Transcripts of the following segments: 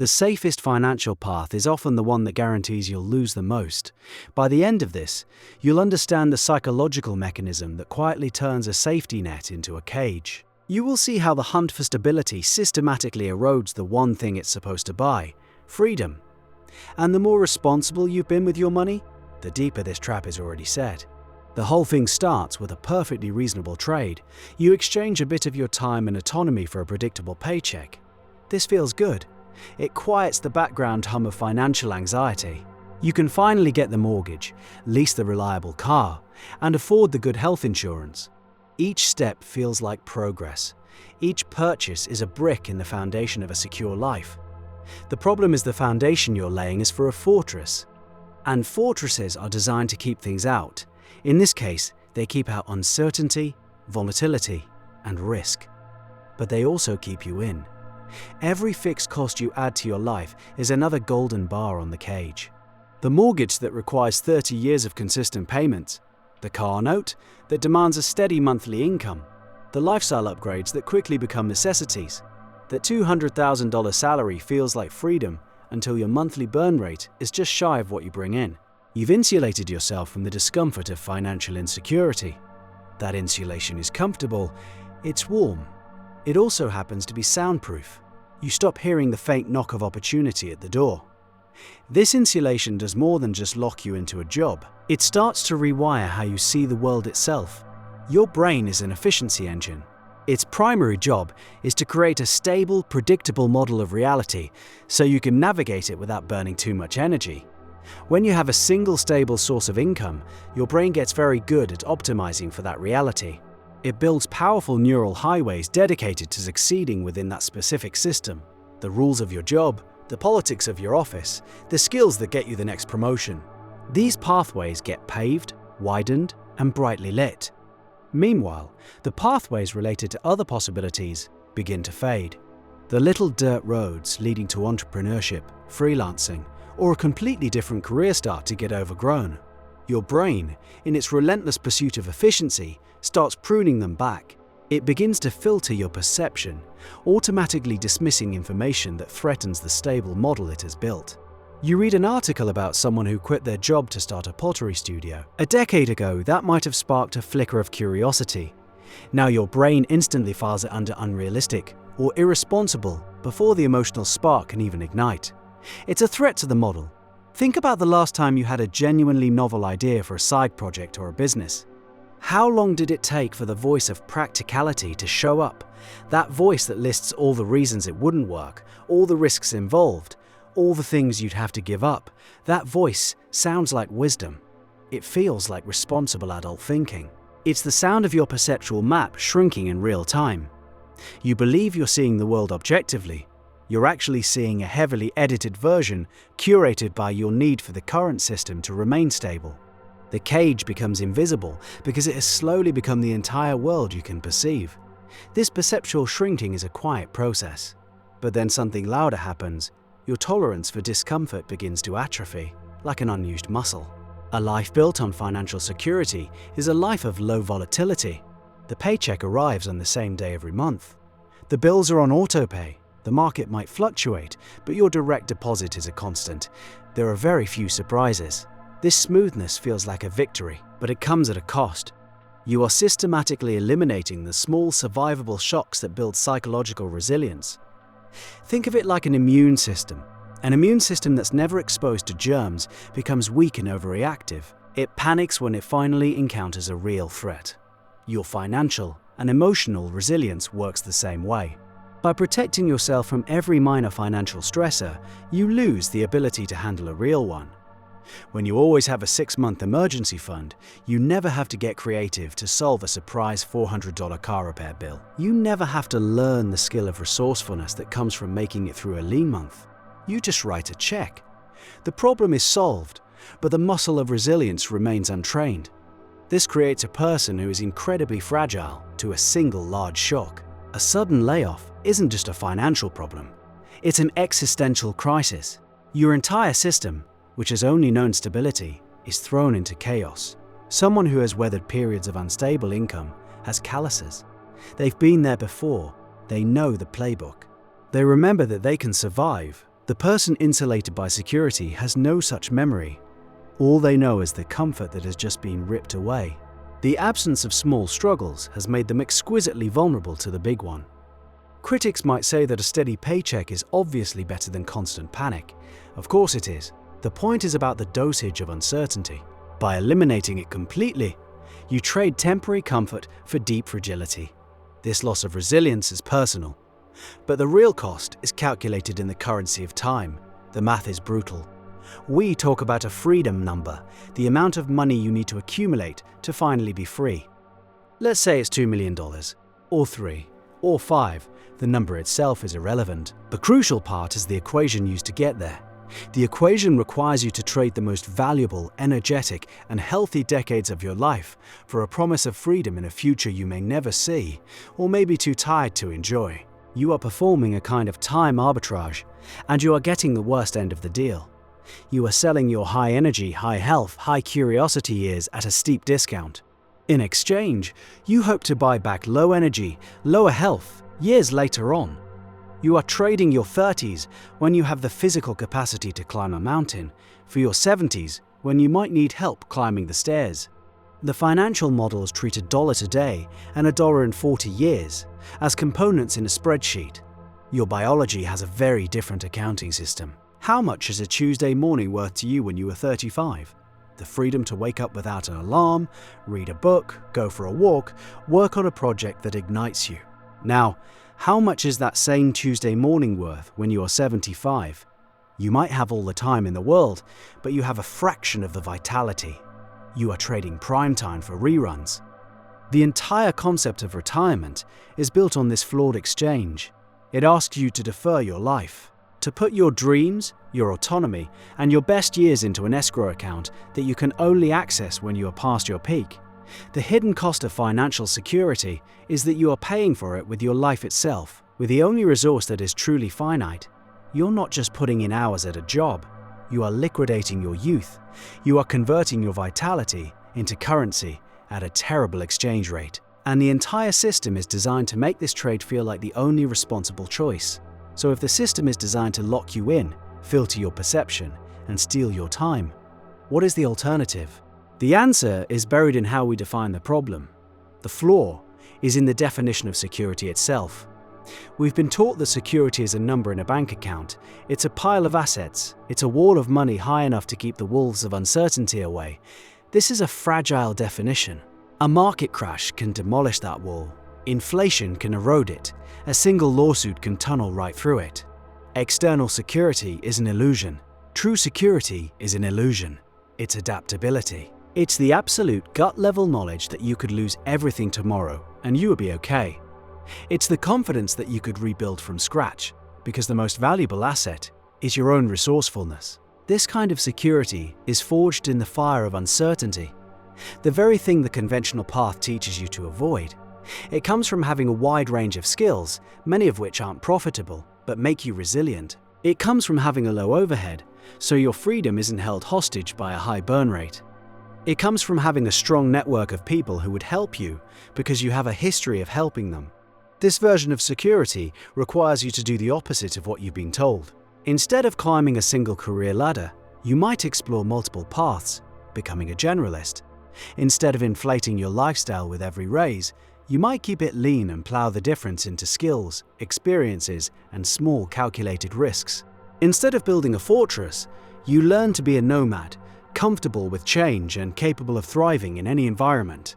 The safest financial path is often the one that guarantees you'll lose the most. By the end of this, you'll understand the psychological mechanism that quietly turns a safety net into a cage. You will see how the hunt for stability systematically erodes the one thing it's supposed to buy: freedom. And the more responsible you've been with your money, the deeper this trap is already set. The whole thing starts with a perfectly reasonable trade. You exchange a bit of your time and autonomy for a predictable paycheck. This feels good. It quiets the background hum of financial anxiety. You can finally get the mortgage, lease the reliable car, and afford the good health insurance. Each step feels like progress. Each purchase is a brick in the foundation of a secure life. The problem is the foundation you're laying is for a fortress. And fortresses are designed to keep things out. In this case, they keep out uncertainty, volatility, and risk. But they also keep you in. Every fixed cost you add to your life is another golden bar on the cage. The mortgage that requires 30 years of consistent payments, the car note that demands a steady monthly income, the lifestyle upgrades that quickly become necessities. That $200,000 salary feels like freedom until your monthly burn rate is just shy of what you bring in. You've insulated yourself from the discomfort of financial insecurity. That insulation is comfortable, it's warm. It also happens to be soundproof. You stop hearing the faint knock of opportunity at the door. This insulation does more than just lock you into a job. It starts to rewire how you see the world itself. Your brain is an efficiency engine. Its primary job is to create a stable, predictable model of reality so you can navigate it without burning too much energy. When you have a single stable source of income, your brain gets very good at optimizing for that reality. It builds powerful neural highways dedicated to succeeding within that specific system. The rules of your job, the politics of your office, the skills that get you the next promotion. These pathways get paved, widened, and brightly lit. Meanwhile, the pathways related to other possibilities begin to fade. The little dirt roads leading to entrepreneurship, freelancing, or a completely different career start to get overgrown. Your brain, in its relentless pursuit of efficiency, starts pruning them back. It begins to filter your perception, automatically dismissing information that threatens the stable model it has built. You read an article about someone who quit their job to start a pottery studio. A decade ago, that might have sparked a flicker of curiosity. Now your brain instantly files it under unrealistic or irresponsible before the emotional spark can even ignite. It's a threat to the model. Think about the last time you had a genuinely novel idea for a side project or a business. How long did it take for the voice of practicality to show up? That voice that lists all the reasons it wouldn't work, all the risks involved, all the things you'd have to give up. That voice sounds like wisdom. It feels like responsible adult thinking. It's the sound of your perceptual map shrinking in real time. You believe you're seeing the world objectively. You're actually seeing a heavily edited version curated by your need for the current system to remain stable. The cage becomes invisible because it has slowly become the entire world you can perceive. This perceptual shrinking is a quiet process. But then something louder happens. Your tolerance for discomfort begins to atrophy, like an unused muscle. A life built on financial security is a life of low volatility. The paycheck arrives on the same day every month. The bills are on autopay. The market might fluctuate, but your direct deposit is a constant. There are very few surprises. This smoothness feels like a victory, but it comes at a cost. You are systematically eliminating the small survivable shocks that build psychological resilience. Think of it like an immune system. An immune system that's never exposed to germs becomes weak and overreactive. It panics when it finally encounters a real threat. Your financial and emotional resilience works the same way. By protecting yourself from every minor financial stressor, you lose the ability to handle a real one. When you always have a 6-month emergency fund, you never have to get creative to solve a surprise $400 car repair bill. You never have to learn the skill of resourcefulness that comes from making it through a lean month. You just write a check. The problem is solved, but the muscle of resilience remains untrained. This creates a person who is incredibly fragile to a single large shock. A sudden layoff isn't just a financial problem. It's an existential crisis. Your entire system, which has only known stability, is thrown into chaos. Someone who has weathered periods of unstable income has calluses. They've been there before. They know the playbook. They remember that they can survive, The person insulated by security has no such memory. All they know is the comfort that has just been ripped away. The absence of small struggles has made them exquisitely vulnerable to the big one. Critics might say that a steady paycheck is obviously better than constant panic. Of course it is. The point is about the dosage of uncertainty. By eliminating it completely, you trade temporary comfort for deep fragility. This loss of resilience is personal, but the real cost is calculated in the currency of time. The math is brutal. We talk about a freedom number, the amount of money you need to accumulate to finally be free. Let's say it's $2 million, or 3, or 5. The number itself is irrelevant. The crucial part is the equation used to get there. The equation requires you to trade the most valuable, energetic, and healthy decades of your life for a promise of freedom in a future you may never see, or may be too tired to enjoy. You are performing a kind of time arbitrage, and you are getting the worst end of the deal. You are selling your high energy, high health, high curiosity years at a steep discount. In exchange, you hope to buy back low energy, lower health years later on. You are trading your 30s when you have the physical capacity to climb a mountain for your 70s when you might need help climbing the stairs. The financial models treat $1 today and $1 in 40 years as components in a spreadsheet. Your biology has a very different accounting system. How much is a Tuesday morning worth to you when you were 35? The freedom to wake up without an alarm, read a book, go for a walk, work on a project that ignites you. Now, how much is that same Tuesday morning worth when you are 75? You might have all the time in the world, but you have a fraction of the vitality. You are trading prime time for reruns. The entire concept of retirement is built on this flawed exchange. It asks you to defer your life, to put your dreams, your autonomy, and your best years into an escrow account that you can only access when you are past your peak. The hidden cost of financial security is that you are paying for it with your life itself. With the only resource that is truly finite, you're not just putting in hours at a job, you are liquidating your youth. You are converting your vitality into currency at a terrible exchange rate. And the entire system is designed to make this trade feel like the only responsible choice. So if the system is designed to lock you in, filter your perception, and steal your time, what is the alternative? The answer is buried in how we define the problem. The flaw is in the definition of security itself. We've been taught that security is a number in a bank account. It's a pile of assets. It's a wall of money high enough to keep the wolves of uncertainty away. This is a fragile definition. A market crash can demolish that wall. Inflation can erode it. A single lawsuit can tunnel right through it. External security is an illusion. True security is an illusion. It's adaptability. It's the absolute gut-level knowledge that you could lose everything tomorrow and you would be okay. It's the confidence that you could rebuild from scratch, because the most valuable asset is your own resourcefulness. This kind of security is forged in the fire of uncertainty, the very thing the conventional path teaches you to avoid. It comes from having a wide range of skills, many of which aren't profitable, but make you resilient. It comes from having a low overhead, so your freedom isn't held hostage by a high burn rate. It comes from having a strong network of people who would help you because you have a history of helping them. This version of security requires you to do the opposite of what you've been told. Instead of climbing a single career ladder, you might explore multiple paths, becoming a generalist. Instead of inflating your lifestyle with every raise, you might keep it lean and plow the difference into skills, experiences, and small calculated risks. Instead of building a fortress, you learn to be a nomad, comfortable with change and capable of thriving in any environment.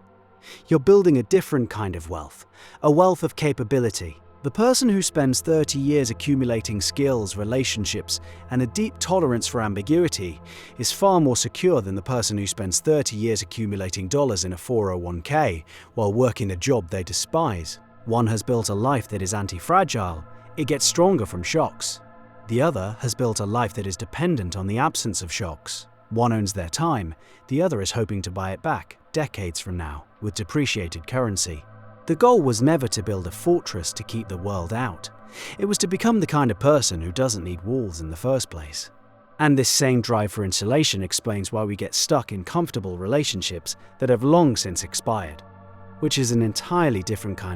You're building a different kind of wealth, a wealth of capability. The person who spends 30 years accumulating skills, relationships, and a deep tolerance for ambiguity is far more secure than the person who spends 30 years accumulating dollars in a 401k while working a job they despise. One has built a life that is anti-fragile. It gets stronger from shocks. The other has built a life that is dependent on the absence of shocks. One owns their time, the other is hoping to buy it back decades from now with depreciated currency. The goal was never to build a fortress to keep the world out. It was to become the kind of person who doesn't need walls in the first place. And this same drive for insulation explains why we get stuck in comfortable relationships that have long since expired, which is an entirely different kind